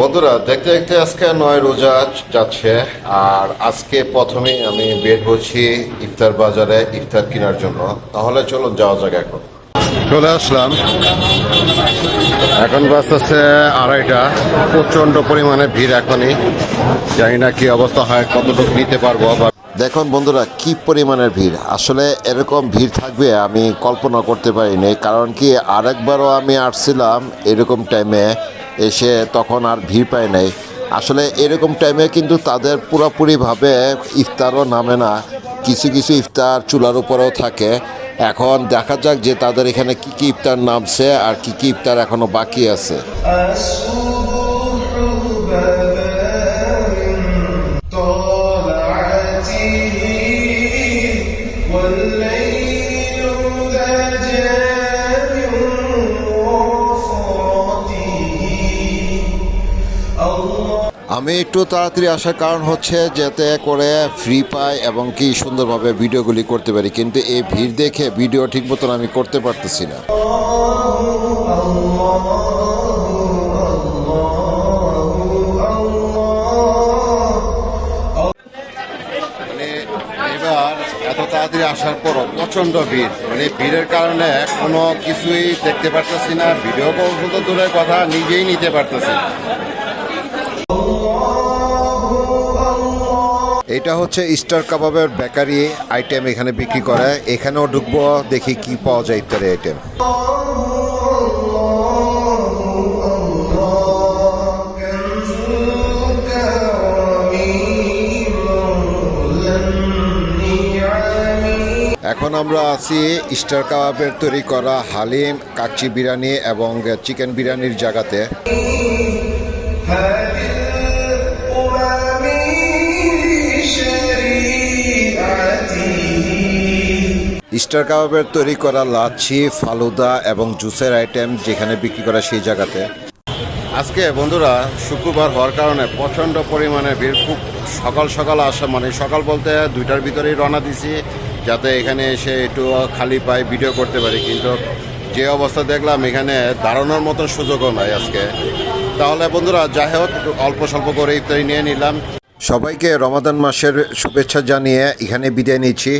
বন্ধুরা, দেখতে দেখতে আজকে 9 রোজা যাচ্ছে। আর আজকে প্রথমেই আমি বের হচ্ছি ইফতার বাজারে ইফতার কেনার জন্য। তাহলে চলুন যাওয়া যাক। এখন চলে আসলাম, এখন বাজতেছে 2:30। প্রচন্ড পরিমাণে ভিড় এখনই। জানি না কি অবস্থা হয়, কতটুকু নিতে পারবো। দেখুন বন্ধুরা, কি পরিমাণের ভিড়। আসলে এরকম ভিড় থাকবে আমি কল্পনা করতে পারিনি। কারণ কি, আরেকবারও আমি আসছিলাম এরকম টাইমে, এসে তখন আর ভিড় পাই নাই। আসলে এরকম টাইমে কিন্তু তাদের পুরোপুরিভাবে ইফতারও নামে না, কিছু কিছু ইফতার চুলার উপরেও থাকে। এখন দেখা যাক যে তাদের এখানে কি কি ইফতার নামছে আর কি কি ইফতার এখনো বাকি আছে। আমি একটু তাড়াতাড়ি আসার কারণ হচ্ছে যাতে করে ফ্রি পাই এবং কি সুন্দরভাবে ভিডিওগুলি করতে পারি। কিন্তু এই ভিড় দেখে ভিডিও ঠিক মতন আমি করতে পারতেছি না। মানে এবার এত তাড়াতাড়ি আসার পরও প্রচণ্ড ভিড়। মানে ভিড়ের কারণে কোনো কিছুই দেখতে পারতেছি না, ভিডিও পর্যন্ত দূরের কথা নিজেই নিতে পারতেছি। এটা হচ্ছে স্টার কাবাবের বেকারি আইটেম, এখানে বিক্রি করে। এখানেও ঢুকবো, দেখি কি পাওয়া যায় ইফতারি আইটেম। এখন আমরা আছি স্টার কাবাবের তৈরি করা হালিম, কাচ্চি বিরিয়ানি এবং চিকেন বিরিয়ানির জায়গাতে। স্টার কাবাবের তৈরি করা লাচ্ছি, ফালুদা এবং জুসের আইটেম যেখানে বিক্রি করা সেই জায়গাতে। আজকে বন্ধুরা শুক্রবার হওয়ার কারণে প্রচণ্ড পরিমাণে ভিড়। খুব সকাল সকাল আসা, মানে সকাল বলতে 2টার ভিতরেই রওনা দিছি, যাতে এখানে এসে একটু খালি পাই ভিডিও করতে পারি। কিন্তু যে অবস্থা দেখলাম, এখানে দাঁড়ানোর মতন সুযোগও নাই আজকে। তাহলে বন্ধুরা যাই হোক, অল্প স্বল্প করে ইফতারি নিয়ে নিলাম। সবাইকে রমাদান মাসের শুভেচ্ছা জানিয়ে এখানে বিদায় নিচ্ছি।